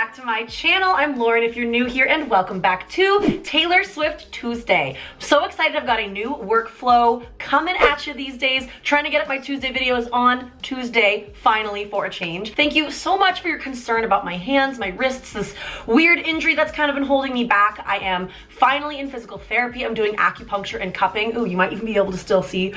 back to my channel. I'm Lauren if you're new here, and welcome back to Taylor Swift Tuesday. So excited, I've got a new workflow coming at you these days, trying to get up my Tuesday videos on Tuesday, finally, for a change. Thank you so much for your concern about my hands, my wrists, this weird injury that's kind of been holding me back. I am finally in physical therapy. I'm doing acupuncture and cupping. Ooh, you might even be able to still see.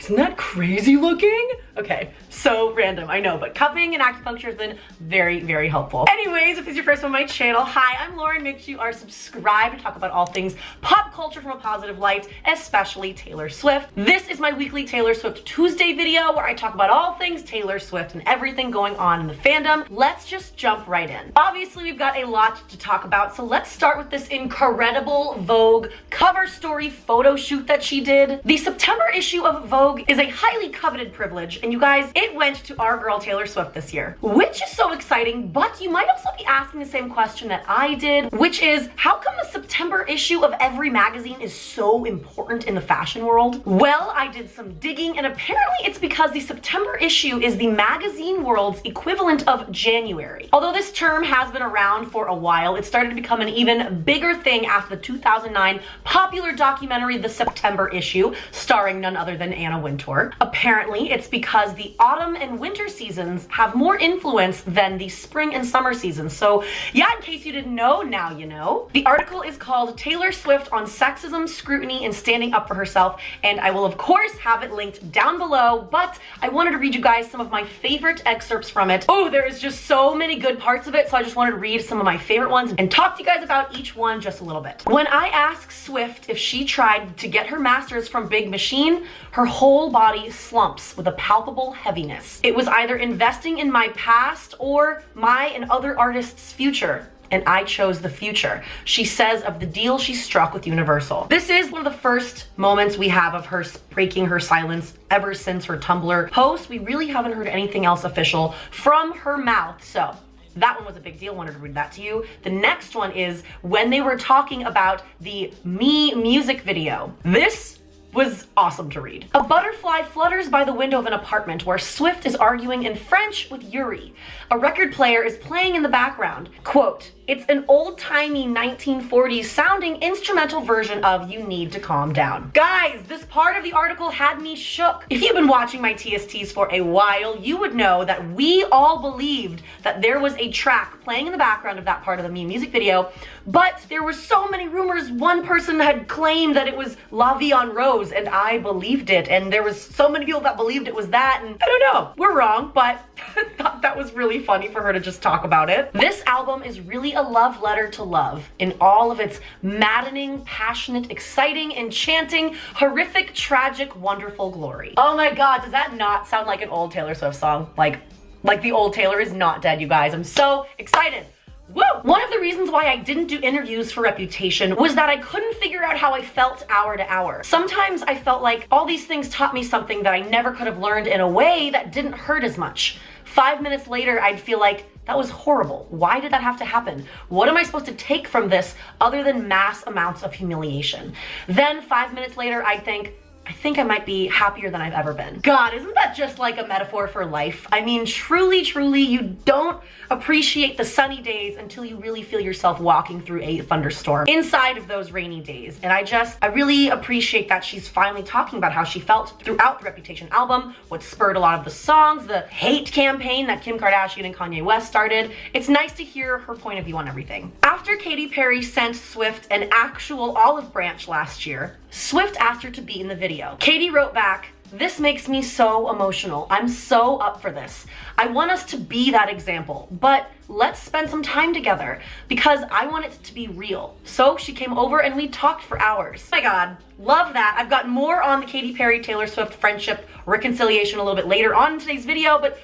Isn't that crazy looking? Okay, so random, I know, but cupping and acupuncture has been very, very helpful. Anyways, if this is your first one on my channel, hi, I'm Lauren. Make sure you are subscribed to talk about all things pop culture from a positive light, especially Taylor Swift. This is my weekly Taylor Swift Tuesday video where I talk about all things Taylor Swift and everything going on in the fandom. Let's just jump right in. Obviously, we've got a lot to talk about, so let's start with this incredible Vogue cover story photo shoot that she did. The September issue of Vogue is a highly coveted privilege, and you guys, it went to our girl Taylor Swift this year, which is so exciting. But you might also be asking the same question that I did, which is, how come the September issue of every magazine is so important in the fashion world? Well, I did some digging, and apparently it's because the September issue is the magazine world's equivalent of January. Although this term has been around for a while, it started to become an even bigger thing after the 2009 popular documentary The September Issue, starring none other than Anna Wintour. Apparently, it's because the autumn and winter seasons have more influence than the spring and summer seasons. So yeah, in case you didn't know, now you know. The article is called Taylor Swift on Sexism, Scrutiny, and Standing Up for Herself, and I will of course have it linked down below, but I wanted to read you guys some of my favorite excerpts from it. Oh, there is just so many good parts of it, so I just wanted to read some of my favorite ones and talk to you guys about each one just a little bit. When I asked Swift if she tried to get her master's from Big Machine, her whole body slumps with a palpable heaviness. It was either investing in my past or my and other artists' future, and I chose the future, she says of the deal she struck with Universal. This is one of the first moments we have of her breaking her silence ever since her Tumblr post. We really haven't heard anything else official from her mouth, so that one was a big deal. Wanted to read that to you. The next one is when they were talking about the Me music video. This was awesome to read. A butterfly flutters by the window of an apartment where Swift is arguing in French with Yuri. A record player is playing in the background. Quote, "It's an old-timey 1940s sounding instrumental version of You Need to Calm Down." Guys, this part of the article had me shook. If you've been watching my TSTs for a while, you would know that we all believed that there was a track playing in the background of that part of the Me music video, but there were so many rumors. One person had claimed that it was La Vie en Rose, and I believed it, and there was so many people that believed it was that, and I don't know, we're wrong, but I thought that was really funny for her to just talk about it. This album is really a love letter to love in all of its maddening, passionate, exciting, enchanting, horrific, tragic, wonderful glory. Oh my god, does that not sound like an old Taylor Swift song? Like the old Taylor is not dead, you guys. I'm so excited. Woo! One of the reasons why I didn't do interviews for Reputation was that I couldn't figure out how I felt hour to hour. Sometimes I felt like all these things taught me something that I never could have learned in a way that didn't hurt as much. 5 minutes later, I'd feel like, that was horrible. Why did that have to happen? What am I supposed to take from this other than mass amounts of humiliation? Then 5 minutes later, I'd think, I think I might be happier than I've ever been. God, isn't that just like a metaphor for life? I mean, truly, truly, you don't appreciate the sunny days until you really feel yourself walking through a thunderstorm inside of those rainy days. And I really appreciate that she's finally talking about how she felt throughout the Reputation album, what spurred a lot of the songs, the hate campaign that Kim Kardashian and Kanye West started. It's nice to hear her point of view on everything. After Katy Perry sent Swift an actual olive branch last year, Swift asked her to be in the video. Katy wrote back, "This makes me so emotional. I'm so up for this. I want us to be that example, but let's spend some time together because I want it to be real." So she came over and we talked for hours. Oh my god, love that. I've got more on the Katy Perry Taylor Swift friendship reconciliation a little bit later on in today's video, but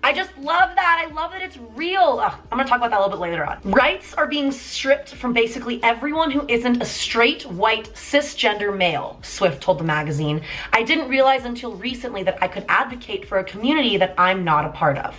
I just love that. I love that it's real. Ugh, I'm gonna talk about that a little bit later on. Rights are being stripped from basically everyone who isn't a straight, white, cisgender male, Swift told the magazine. "I didn't realize until recently that I could advocate for a community that I'm not a part of."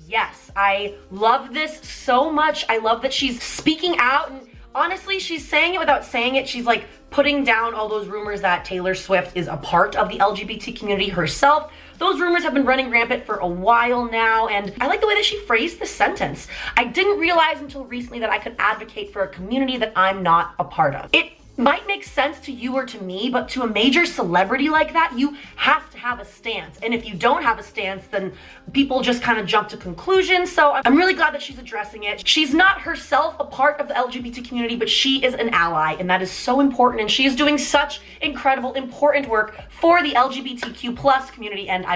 Yes, I love this so much. I love that she's speaking out, and honestly, she's saying it without saying it. She's like putting down all those rumors that Taylor Swift is a part of the LGBT community herself. those rumors have been running rampant for a while now, and I like the way that she phrased this sentence. I didn't realize until recently that I could advocate for a community that I'm not a part of. It might make sense to you or to me, but to a major celebrity like that, you have to have a stance. And if you don't have a stance, then people just kind of jump to conclusions. So I'm really glad that she's addressing it. She's not herself a part of the LGBT community, but she is an ally, and that is so important. And she is doing such incredible, important work for the LGBTQ plus community, and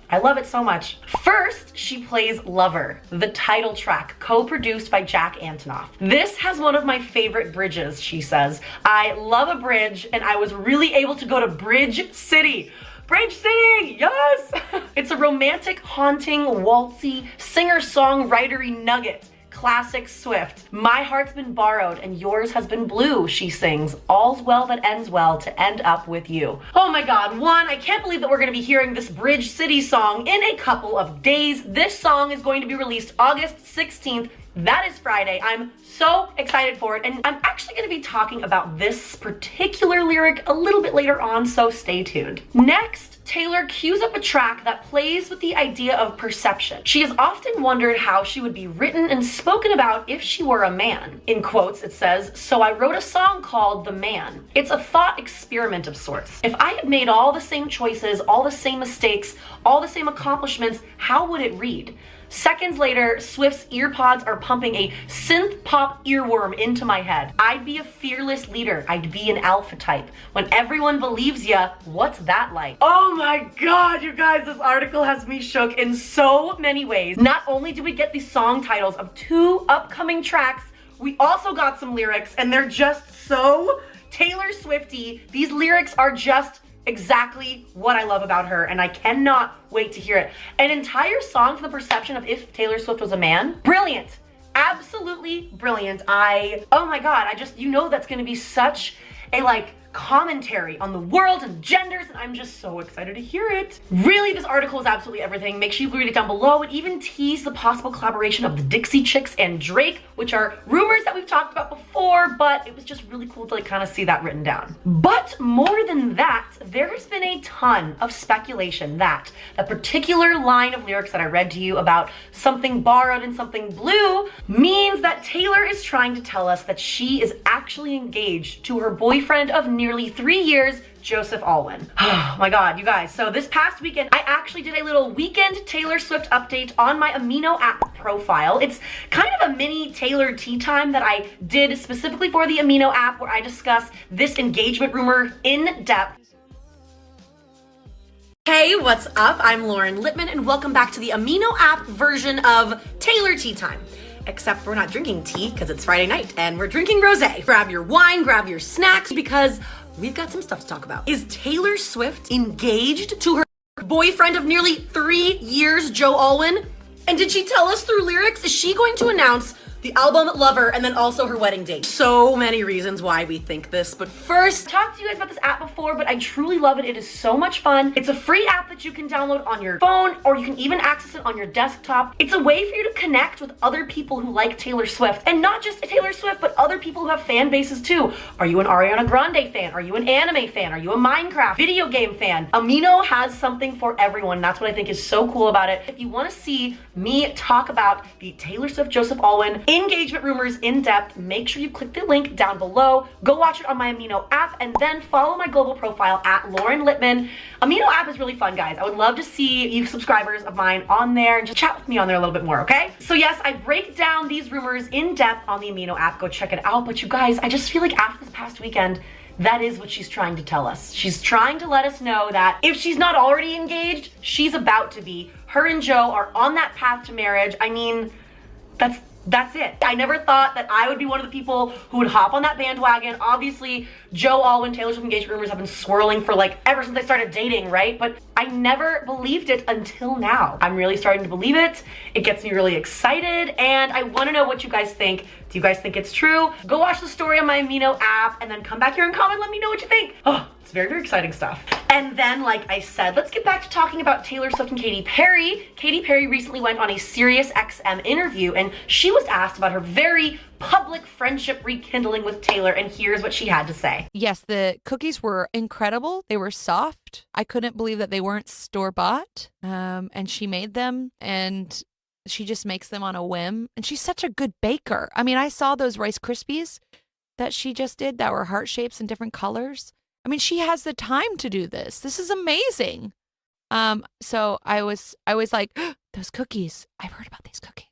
I love it so much. First, she plays Lover, the title track, co-produced by Jack Antonoff. This has one of my favorite bridges, she says. I love a bridge, and I was really able to go to Bridge City. Bridge City, yes! It's a romantic, haunting, waltzy, singer-songwritery nugget. Classic Swift. My heart's been borrowed and yours has been blue, she sings. All's well that ends well to end up with you. Oh my God, I can't believe that we're gonna be hearing this Bridge City song in a couple of days. This song is going to be released August 16th. That is Friday. I'm so excited for it, and I'm actually gonna be talking about this particular lyric a little bit later on, so stay tuned. Next, Taylor cues up a track that plays with the idea of perception. She has often wondered how she would be written and spoken about if she were a man. In quotes, it says, "So I wrote a song called The Man." It's a thought experiment of sorts. If I had made all the same choices, all the same mistakes, all the same accomplishments, how would it read? Seconds later, Swift's earpods are pumping a synth pop earworm into my head. I'd be a fearless leader. I'd be an alpha type. When everyone believes ya, what's that like? Oh my God, you guys, this article has me shook in so many ways. Not only did we get the song titles of 2 upcoming tracks, we also got some lyrics, and they're just so Taylor Swifty. These lyrics are just exactly what I love about her, and I cannot wait to hear it. An entire song for the perception of if Taylor Swift was a man. Brilliant. Absolutely brilliant. Oh my God, you know that's gonna be such a commentary on the world and genders, and I'm just so excited to hear it. Really, this article is absolutely everything. Make sure you read it down below. It even teased the possible collaboration of the Dixie Chicks and Drake, which are rumors that we've talked about before, but it was just really cool to kind of see that written down. But more than that, there has been a ton of speculation that a particular line of lyrics that I read to you about something borrowed and something blue means that Taylor is trying to tell us that she is actually engaged to her boyfriend of nearly 3 years, Joseph Alwyn. Oh my God, you guys. So this past weekend, I actually did a little weekend Taylor Swift update on my Amino app profile. It's kind of a mini Taylor tea time that I did specifically for the Amino app, where I discuss this engagement rumor in depth. Hey, what's up? I'm Lauren Lipman, and welcome back to the Amino app version of Taylor Tea Time. Except we're not drinking tea because it's Friday night and we're drinking rosé. Grab your wine, grab your snacks, because we've got some stuff to talk about. Is Taylor Swift engaged to her boyfriend of nearly 3 years, Joe Alwyn? And did she tell us through lyrics? Is she going to announce the album Lover and then also her wedding date? So many reasons why we think this, but first, I talked to you guys about this app before, but I truly love it. It is so much fun. It's a free app that you can download on your phone, or you can even access it on your desktop. It's a way for you to connect with other people who like Taylor Swift, and not just Taylor Swift, but other people who have fan bases too. Are you an Ariana Grande fan? Are you an anime fan? Are you a Minecraft video game fan? Amino has something for everyone. That's what I think is so cool about it. If you want to see me talk about the Taylor Swift Joseph Alwyn engagement rumors in depth, make sure you click the link down below. Go watch it on my Amino app, and then follow my global profile at Lauren Lipman. Amino app is really fun, guys. I would love to see you subscribers of mine on there and just chat with me on there a little bit more, okay? So yes, I break down these rumors in depth on the Amino app. Go check it out. But you guys, I just feel like after this past weekend, that is what she's trying to tell us. She's trying to let us know that if she's not already engaged, she's about to be. Her and Joe are on that path to marriage. I mean, that's it. I never thought that I would be one of the people who would hop on that bandwagon. Obviously, Joe Alwyn, Taylor Swift engagement rumors have been swirling for ever since they started dating, right? But I never believed it until now. I'm really starting to believe it. It gets me really excited, and I want to know what you guys think. Do you guys think it's true? Go watch the story on my Amino app, and then come back here and comment. Let me know what you think. Oh, it's very, very exciting stuff. And then, like I said, let's get back to talking about Taylor Swift and Katy Perry. Katy Perry recently went on a SiriusXM interview, and she was asked about her very public friendship rekindling with Taylor, and here's what she had to say. Yes, the cookies were incredible. They were soft. I couldn't believe that they weren't store-bought. And she made them, and she just makes them on a whim. And she's such a good baker. I mean, I saw those Rice Krispies that she just did that were heart shapes and different colors. I mean, she has the time to do this. This is amazing. So I was like, oh, those cookies. I've heard about these cookies.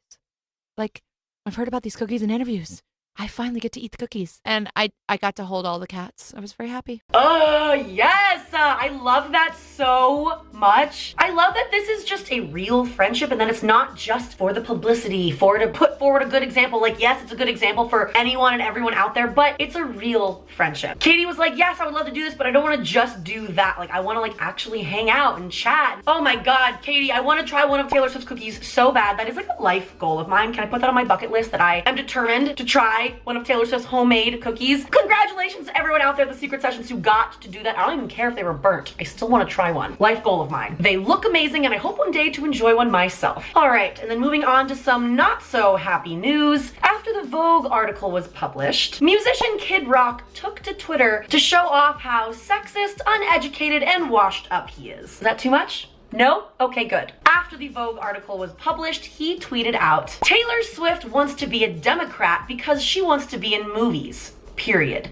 Like, I've heard about these cookies in interviews. I finally get to eat the cookies. And I got to hold all the cats. I was very happy. Oh, yes. I love that so much. I love that this is just a real friendship and that it's not just for the publicity, to put forward a good example. Like, yes, it's a good example for anyone and everyone out there, but it's a real friendship. Katie was like, yes, I would love to do this, but I don't want to just do that. Like, I want to like actually hang out and chat. Oh my God, Katie, I want to try one of Taylor Swift's cookies so bad. That is like a life goal of mine. Can I put that on my bucket list that I am determined to try one of Taylor Swift's homemade cookies? Congratulations to everyone out there at the Secret Sessions who got to do that. I don't even care if they were burnt. I still want to try one. Life goal of mine. They look amazing and I hope one day to enjoy one myself. All right, and then moving on to some not so happy news. After the Vogue article was published, musician Kid Rock took to Twitter to show off how sexist, uneducated, and washed up he is. Is that too much? No? Okay, good. After the Vogue article was published, he tweeted out, Taylor Swift wants to be a Democrat because she wants to be in movies. Period.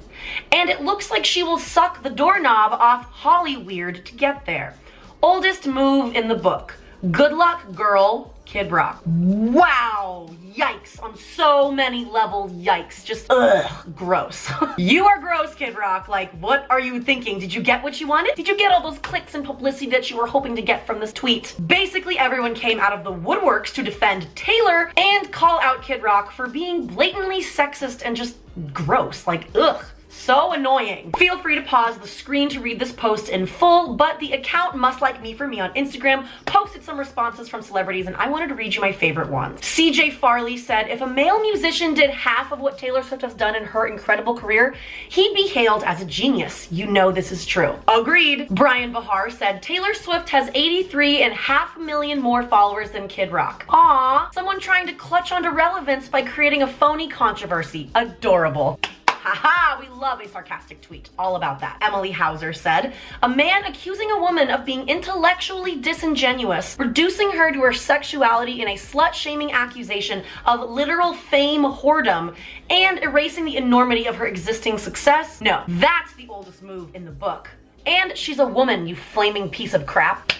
And it looks like she will suck the doorknob off Hollyweird to get there. Oldest move in the book. Good luck, girl. Kid Rock. Wow. Yikes. On so many levels, yikes. Just ugh, gross. You are gross, Kid Rock. Like, what are you thinking? Did you get what you wanted? Did you get all those clicks and publicity that you were hoping to get from this tweet? Basically, everyone came out of the woodworks to defend Taylor and call out Kid Rock for being blatantly sexist and just gross. Like, ugh. So annoying. Feel free to pause the screen to read this post in full, but the account Must Like Me for Me on Instagram posted some responses from celebrities, and I wanted to read you my favorite ones. CJ Farley said, if a male musician did half of what Taylor Swift has done in her incredible career, he'd be hailed as a genius. You know this is true. Agreed. Brian Bahar said, Taylor Swift has 83.5 million more followers than Kid Rock. Aww, someone trying to clutch onto relevance by creating a phony controversy. Adorable. Haha, we love a sarcastic tweet. All about that. Emily Hauser said, a man accusing a woman of being intellectually disingenuous, reducing her to her sexuality in a slut-shaming accusation of literal fame whoredom, and erasing the enormity of her existing success? No, that's the oldest move in the book. And she's a woman, you flaming piece of crap.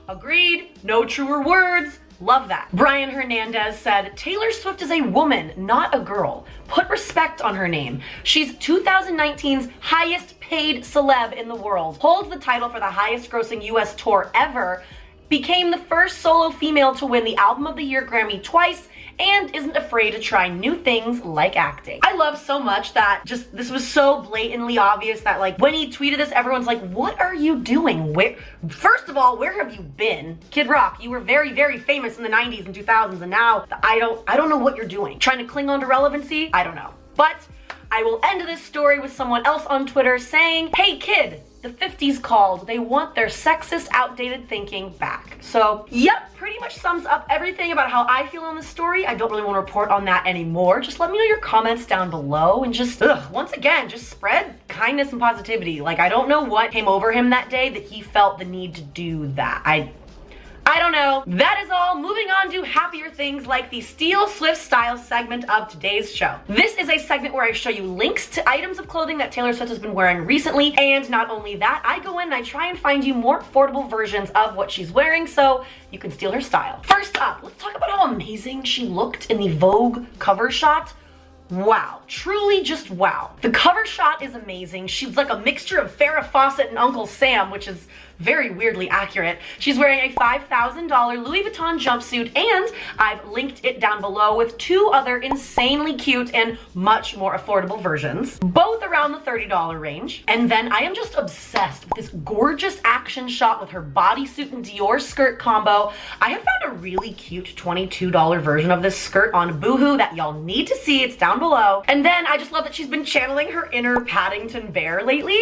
Agreed. No truer words. Love that. Brian Hernandez said, Taylor Swift is a woman, not a girl. Put respect on her name. She's 2019's highest paid celeb in the world, holds the title for the highest grossing US tour ever, became the first solo female to win the Album of the Year Grammy twice, and isn't afraid to try new things like acting. I love so much that just this was so blatantly obvious that like when he tweeted this, everyone's like, what are you doing? First of all, where have you been? Kid Rock, you were very, very famous in the 90s and 2000s, and now I don't know what you're doing. Trying to cling on to relevancy? I don't know. But I will end this story with someone else on Twitter saying, hey kid, the 50s called. They want their sexist, outdated thinking back. So, yep, pretty much sums up everything about how I feel on this story. I don't really want to report on that anymore. Just let me know your comments down below and just, once again, just spread kindness and positivity. Like, I don't know what came over him that day that he felt the need to do that. I don't know. That is all. Moving on to happier things like the Steal Swift Style segment of today's show. This is a segment where I show you links to items of clothing that Taylor Swift has been wearing recently, and not only that, I go in and I try and find you more affordable versions of what she's wearing so you can steal her style. First up, let's talk about how amazing she looked in the Vogue cover shot. Wow, truly just wow. The cover shot is amazing. She's like a mixture of Farrah Fawcett and Uncle Sam, which is very weirdly accurate. She's wearing a $5,000 Louis Vuitton jumpsuit, and I've linked it down below with two other insanely cute and much more affordable versions, both around the $30 range. And then I am just obsessed with this gorgeous action shot with her bodysuit and Dior skirt combo. I have found a really cute $22 version of this skirt on Boohoo that y'all need to see. It's down below. And then I just love that she's been channeling her inner Paddington Bear lately,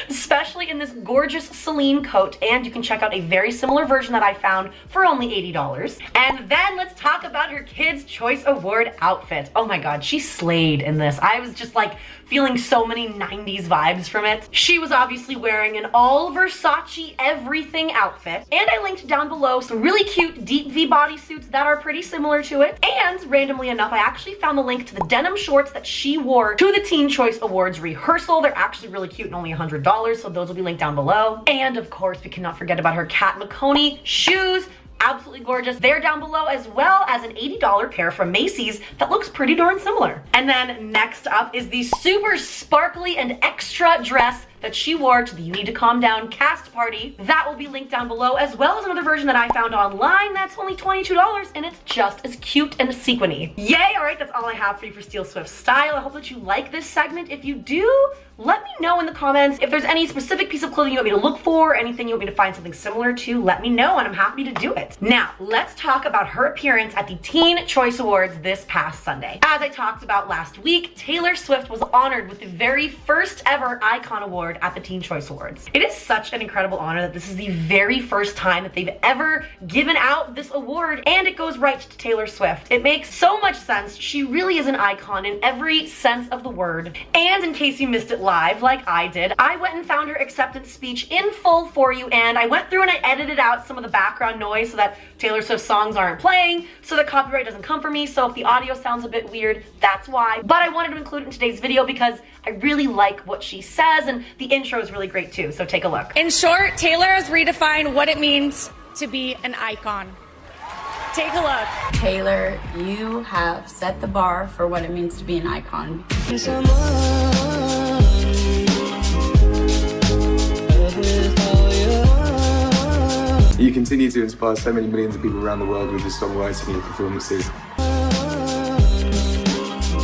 especially in this gorgeous Celine green coat, and you can check out a very similar version that I found for only $80. And then let's talk about her Kids' Choice Award outfit. Oh my god, she slayed in this. I was just like feeling so many 90s vibes from it. She was obviously wearing an all Versace everything outfit, and I linked down below some really cute deep V bodysuits that are pretty similar to it. And randomly enough, I actually found the link to the denim shorts that she wore to the Teen Choice Awards rehearsal. They're actually really cute and only $100, so those will be linked down below. And of course, we cannot forget about her Kat McConey shoes. Absolutely gorgeous. They're down below, as well as an $80 pair from Macy's that looks pretty darn similar. And then next up is the super sparkly and extra dress that she wore to the You Need to Calm Down cast party. That will be linked down below, as well as another version that I found online that's only $22, and it's just as cute and sequiny. Yay! All right, that's all I have for you for Steal Swift Style. I hope that you like this segment. If you do, let me know in the comments if there's any specific piece of clothing you want me to look for, anything you want me to find something similar to, let me know, and I'm happy to do it. Now, let's talk about her appearance at the Teen Choice Awards this past Sunday. As I talked about last week, Taylor Swift was honored with the very first ever Icon Award at the Teen Choice Awards. It is such an incredible honor that this is the very first time that they've ever given out this award, and it goes right to Taylor Swift. It makes so much sense. She really is an icon in every sense of the word. And in case you missed it live, like I did, I went and found her acceptance speech in full for you, and I went through and I edited out some of the background noise so that Taylor Swift songs aren't playing, so that copyright doesn't come for me. So if the audio sounds a bit weird, that's why. But I wanted to include it in today's video because I really like what she says, and the intro is really great too, so take a look. In short, Taylor has redefined what it means to be an icon. Take a look. Taylor, you have set the bar for what it means to be an icon. You continue to inspire so many millions of people around the world with your songwriting and your performances.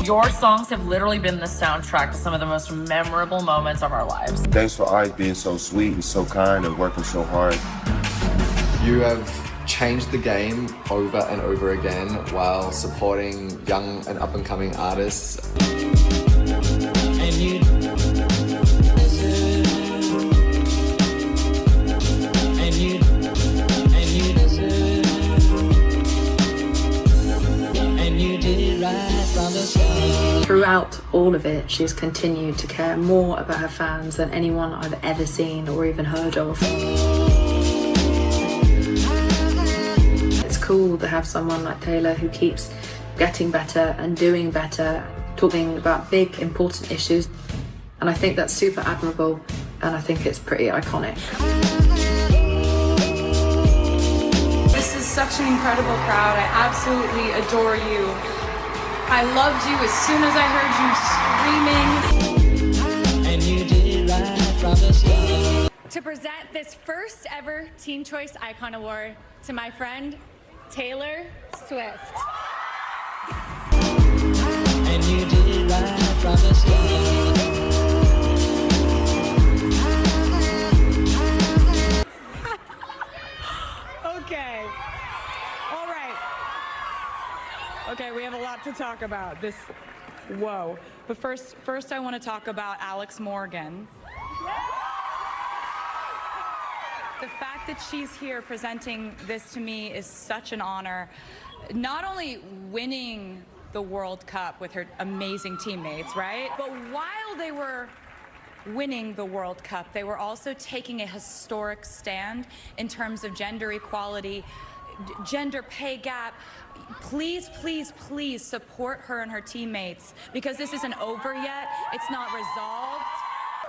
Your songs have literally been the soundtrack to some of the most memorable moments of our lives. Thanks for always being so sweet and so kind and working so hard. You have changed the game over and over again while supporting young and up-and-coming artists. Throughout all of it, she's continued to care more about her fans than anyone I've ever seen or even heard of. It's cool to have someone like Taylor who keeps getting better and doing better, talking about big, important issues. And I think that's super admirable, and I think it's pretty iconic. This is such an incredible crowd. I absolutely adore you. I loved you as soon as I heard you screaming. And you did right from the start. To present this first ever Teen Choice Icon Award to my friend, Taylor Swift. And you did right from the start. Okay. All right. Okay, we have a lot to talk about. Whoa. But first I want to talk about Alex Morgan. The fact that she's here presenting this to me is such an honor. Not only winning the World Cup with her amazing teammates, right? But while they were winning the World Cup, they were also taking a historic stand in terms of gender equality, gender pay gap. Please, please, please support her and her teammates, because this isn't over yet. It's not resolved.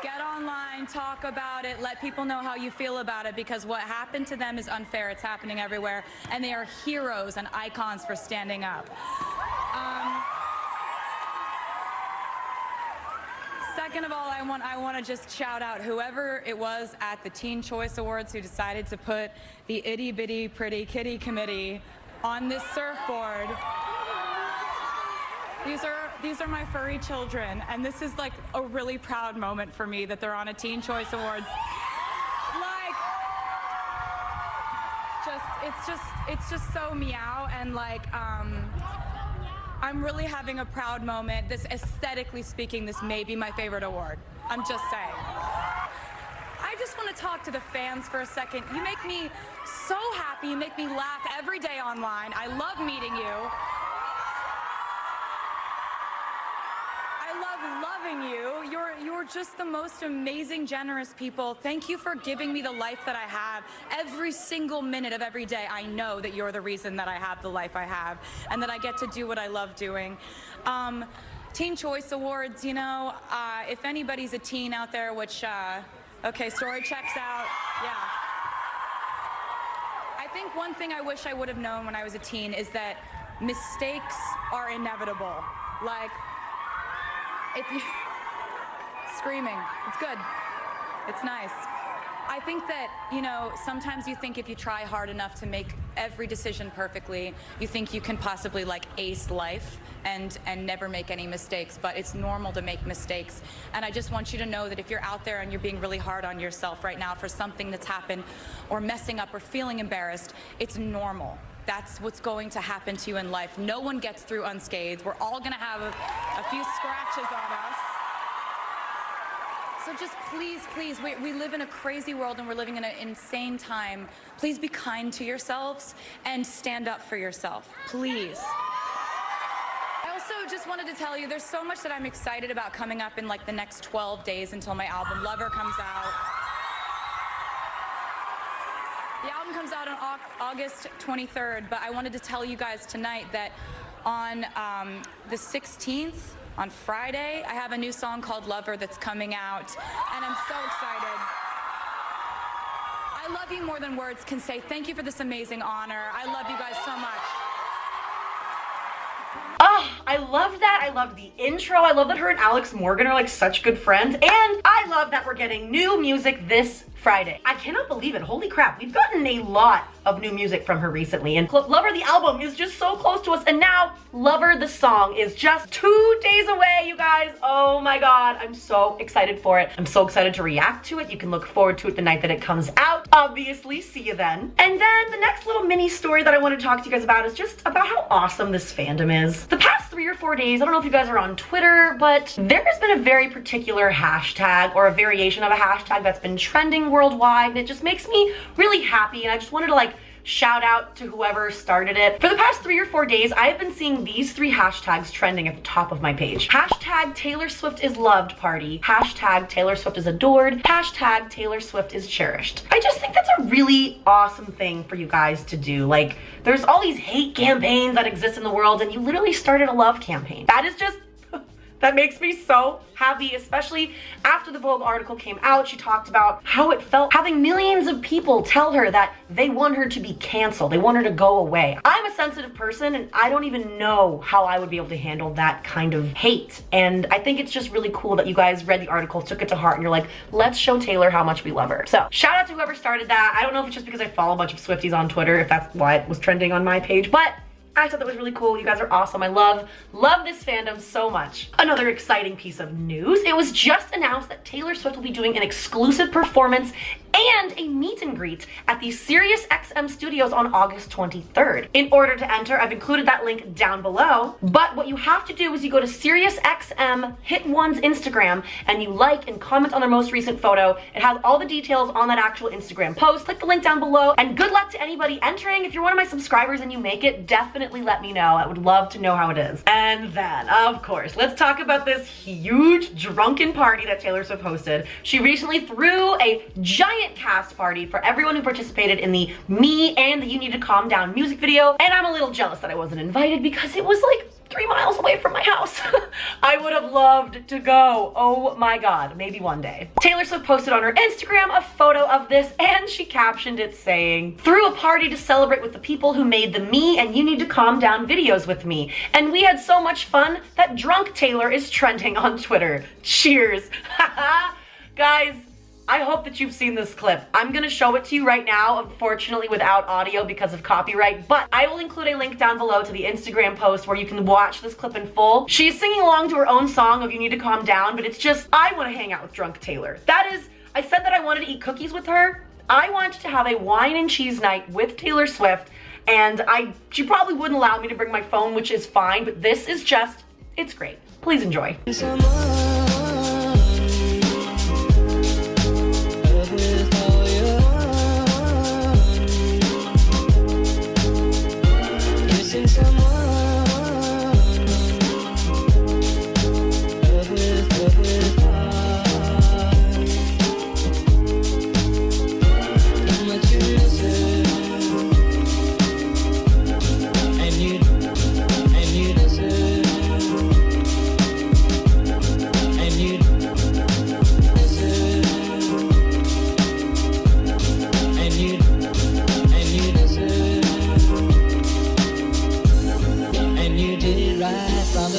Get online, talk about it, let people know how you feel about it, because what happened to them is unfair. It's happening everywhere, and they are heroes and icons for standing up. Second of all, I want to just shout out whoever it was at the Teen Choice Awards who decided to put the itty bitty pretty kitty committee on this surfboard. These are my furry children, and this is like a really proud moment for me that they're on a Teen Choice Awards. Like, it's just so meow, and like, I'm really having a proud moment. This, aesthetically speaking, this may be my favorite award. I'm just saying. just want to talk to the fans for a second. You make me so happy. You make me laugh every day online. I love meeting you. I love loving you. You're just the most amazing, generous people. Thank you for giving me the life that I have. Every single minute of every day, I know that you're the reason that I have the life I have and that I get to do what I love doing. Teen Choice Awards, you know, if anybody's a teen out there, which, okay, story checks out, yeah. I think one thing I wish I would have known when I was a teen is that mistakes are inevitable. Like, if you, screaming, it's good, it's nice. I think that, you know, sometimes you think if you try hard enough to make every decision perfectly, you think you can possibly like ace life and never make any mistakes, but it's normal to make mistakes. And I just want you to know that if you're out there and you're being really hard on yourself right now for something that's happened or messing up or feeling embarrassed, it's normal. That's what's going to happen to you in life. No one gets through unscathed. We're all gonna have a few scratches on us. So just please, please, we live in a crazy world and we're living in an insane time. Please be kind to yourselves and stand up for yourself, please. I also just wanted to tell you there's so much that I'm excited about coming up in like the next 12 days until my album Lover comes out. The album comes out on August 23rd, but I wanted to tell you guys tonight that on the 16th, on Friday, I have a new song called Lover that's coming out, and I'm so excited. I love you more than words can say. Thank you for this amazing honor. I love you guys so much. Oh, I love that. I love the intro. I love that her and Alex Morgan are like such good friends. And I love that we're getting new music this Friday. I cannot believe it. Holy crap. We've gotten a lot of new music from her recently. And Lover the album is just so close to us. And now Lover the song is just 2 days away, you guys. Oh my God. I'm so excited for it. I'm so excited to react to it. You can look forward to it the night that it comes out. Obviously, see you then. And then the next little mini story that I want to talk to you guys about is just about how awesome this fandom is. The past 3 or 4 days, I don't know if you guys are on Twitter, but there has been a very particular hashtag or a variation of a hashtag that's been trending worldwide, and it just makes me really happy. And I just wanted to like shout out to whoever started it. For the past 3 or 4 days, I have been seeing these 3 hashtags trending at the top of my page. Hashtag Taylor Swift is loved party. Hashtag Taylor Swift is adored. Hashtag Taylor Swift is cherished. I just think that's a really awesome thing for you guys to do. Like, there's all these hate campaigns that exist in the world, and you literally started a love campaign. That is just that makes me so happy, especially after the Vogue article came out. She talked about how it felt having millions of people tell her that they want her to be canceled. They want her to go away. I'm a sensitive person and I don't even know how I would be able to handle that kind of hate. And I think it's just really cool that you guys read the article, took it to heart, and you're like, let's show Taylor how much we love her. So shout out to whoever started that. I don't know if it's just because I follow a bunch of Swifties on Twitter, if that's why it was trending on my page, but I thought that was really cool. You guys are awesome. I love this fandom so much. Another exciting piece of news. It was just announced that Taylor Swift will be doing an exclusive performance and a meet and greet at the SiriusXM studios on August 23rd. In order to enter, I've included that link down below, but what you have to do is you go to SiriusXM, hit one's Instagram, and you like and comment on their most recent photo. It has all the details on that actual Instagram post. Click the link down below, and good luck to anybody entering. If you're one of my subscribers and you make it, definitely let me know. I would love to know how it is. And then, of course, let's talk about this huge drunken party that Taylor Swift hosted. She recently threw a giant cast party for everyone who participated in the Me and the You Need to Calm Down music video, and I'm a little jealous that I wasn't invited because it was like 3 miles away from my house. I would have loved to go. Oh my God, maybe one day. Taylor Swift posted on her Instagram a photo of this, and she captioned it saying, "Threw a party to celebrate with the people who made the Me and You Need to Calm Down videos with me, and we had so much fun that drunk Taylor is trending on Twitter. Cheers." Guys, I hope that you've seen this clip. I'm gonna show it to you right now, unfortunately without audio because of copyright, but I will include a link down below to the Instagram post where you can watch this clip in full. She's singing along to her own song of You Need to Calm Down, but it's just, I wanna hang out with drunk Taylor. That is, I said that I wanted to eat cookies with her. I wanted to have a wine and cheese night with Taylor Swift, and she probably wouldn't allow me to bring my phone, which is fine, but this is just, it's great. Please enjoy. Oh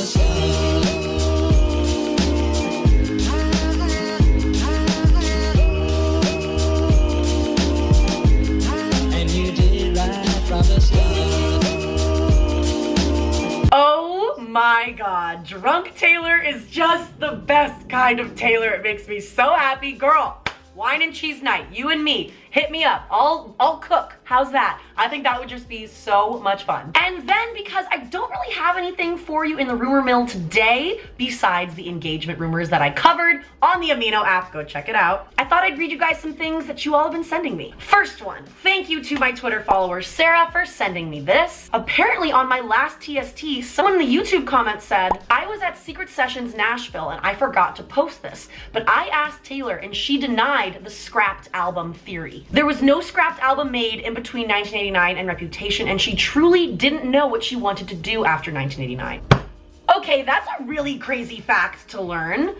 my God, drunk Taylor is just the best kind of Taylor. It makes me so happy. Girl, wine and cheese night, you and me, hit me up. I'll cook. How's that? I think that would just be so much fun. And then, because I don't really have anything for you in the rumor mill today, besides the engagement rumors that I covered on the Amino app, go check it out, I thought I'd read you guys some things that you all have been sending me. First one, thank you to my Twitter follower, Sarah, for sending me this. Apparently on my last TST, someone in the YouTube comments said, I was at Secret Sessions Nashville and I forgot to post this, but I asked Taylor and she denied the scrapped album theory. There was no scrapped album made in between 1989 and Reputation, and she truly didn't know what she wanted to do after 1989. Okay, that's a really crazy fact to learn.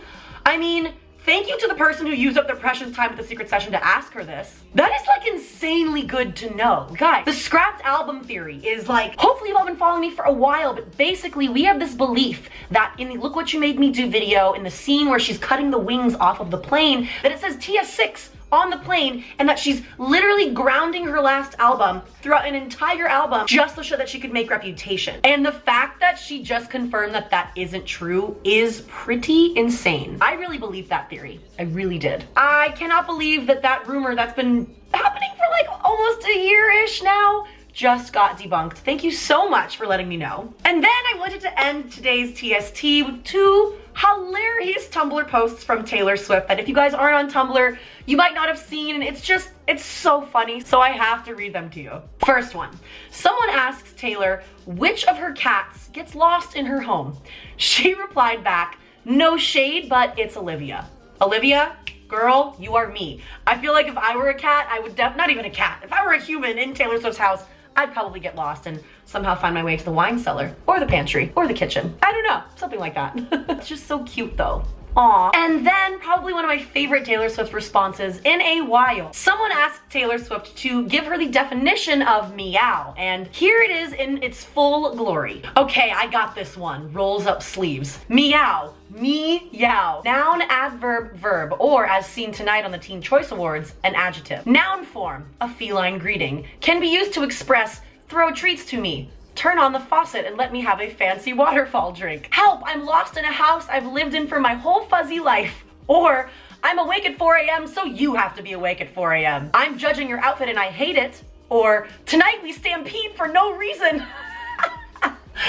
I mean, thank you to the person who used up their precious time at the secret session to ask her this. That is like insanely good to know. Guys, the scrapped album theory is like, hopefully you've all been following me for a while, but basically we have this belief that in the Look What You Made Me Do video, in the scene where she's cutting the wings off of the plane, that it says TS6 on the plane, and that she's literally grounding her last album throughout an entire album just to show that she could make Reputation. And the fact that she just confirmed that that isn't true is pretty insane. I really believe that theory. I really did. I cannot believe that that rumor that's been happening for like almost a year-ish now just got debunked. Thank you so much for letting me know. And then I wanted to end today's TST with two hilarious Tumblr posts from Taylor Swift that if you guys aren't on Tumblr, you might not have seen, and it's so funny, so I have to read them to you. First one, someone asks Taylor which of her cats gets lost in her home. She replied back, no shade, but it's Olivia. Olivia, girl, you are me. I feel like if I were a cat, I would not even a cat, if I were a human in Taylor Swift's house, I'd probably get lost and somehow find my way to the wine cellar or the pantry or the kitchen. I don't know, something like that. It's just so cute though. Aww. And then probably one of my favorite Taylor Swift responses in a while. Someone asked Taylor Swift to give her the definition of meow, and here it is in its full glory. Okay, I got this one. Rolls up sleeves. Meow. Meow. Noun, adverb, verb, or as seen tonight on the Teen Choice Awards, an adjective. Noun form, a feline greeting, can be used to express throw treats to me, turn on the faucet and let me have a fancy waterfall drink. Help, I'm lost in a house I've lived in for my whole fuzzy life. Or, I'm awake at 4 a.m. so you have to be awake at 4 a.m. I'm judging your outfit and I hate it. Or, tonight we stampede for no reason.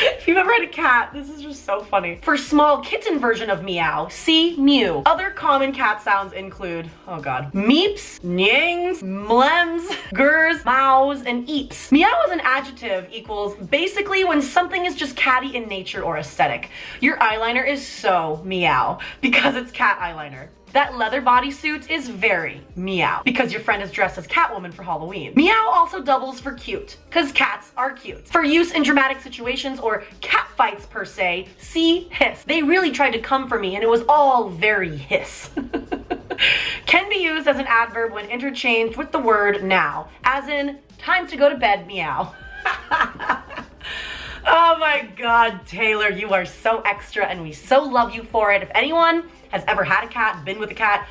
If you've ever had a cat, this is just so funny. For small kitten version of meow, see mew. Other common cat sounds include, oh god, meeps, nyangs, mlems, gurs, mows, and eeps. Meow as an adjective equals basically when something is just catty in nature or aesthetic. Your eyeliner is so meow because it's cat eyeliner. That leather bodysuit is very meow because your friend is dressed as Catwoman for Halloween. Meow also doubles for cute because cats are cute. For use in dramatic situations or cat fights per se, see hiss. They really tried to come for me and it was all very hiss. Can be used as an adverb when interchanged with the word now, as in time to go to bed meow. Oh my god, Taylor, you are so extra and we so love you for it. If anyone has ever had a cat, been with a cat,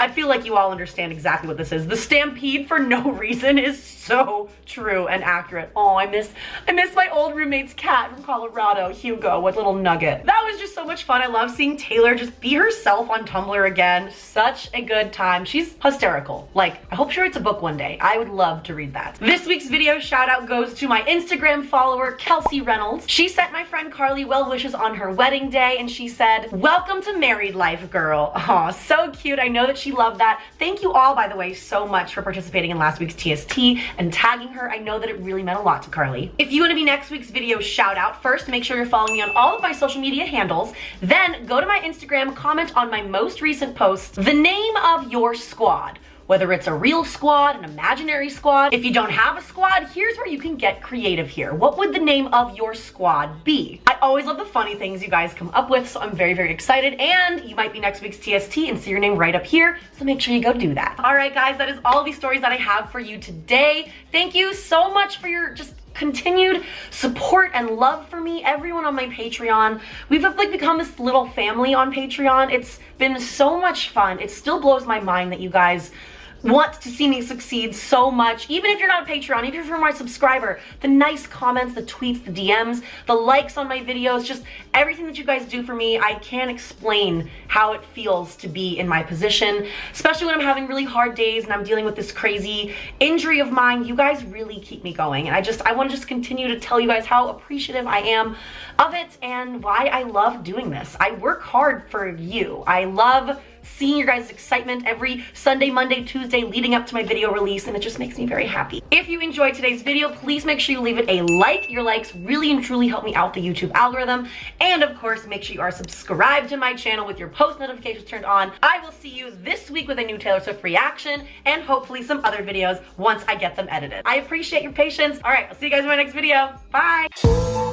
I feel like you all understand exactly what this is. The stampede for no reason is so true and accurate. Oh, I miss my old roommate's cat from Colorado, Hugo, what little nugget. That was just so much fun. I love seeing Taylor just be herself on Tumblr again. Such a good time. She's hysterical. Like, I hope she writes a book one day. I would love to read that. This week's video shout out goes to my Instagram follower, Kelsey Reynolds. She sent my friend Carly well wishes on her wedding day and she said, welcome to married life, girl. Aw, so cute. I know that she loved that. Thank you all, by the way, so much for participating in last week's TST and tagging her. I know that it really meant a lot to Carly. If you want to be next week's video shout out, first make sure you're following me on all of my social media handles. Then go to my Instagram, comment on my most recent post, the name of your squad. Whether it's a real squad, an imaginary squad. If you don't have a squad, here's where you can get creative here. What would the name of your squad be? I always love the funny things you guys come up with, so I'm very, very excited. And you might be next week's TST and see your name right up here, so make sure you go do that. All right, guys, that is all the stories that I have for you today. Thank you so much for your just continued support and love for me, everyone on my Patreon. We've like become this little family on Patreon. It's been so much fun. It still blows my mind that you guys want to see me succeed so much. Even if you're not a Patreon, even if you're my subscriber, the nice comments, the tweets, the DMs, the likes on my videos, just everything that you guys do for me, I can't explain how it feels to be in my position, especially when I'm having really hard days and I'm dealing with this crazy injury of mine. You guys really keep me going, and I want to just continue to tell you guys how appreciative I am of it and why I love doing this. I work hard for you. I love seeing your guys' excitement every Sunday, Monday, Tuesday leading up to my video release, and it just makes me very happy. If you enjoyed today's video, please make sure you leave it a like. Your likes really and truly help me out the YouTube algorithm. And of course, make sure you are subscribed to my channel with your post notifications turned on. I will see you this week with a new Taylor Swift reaction and hopefully some other videos once I get them edited. I appreciate your patience. All right, I'll see you guys in my next video. Bye.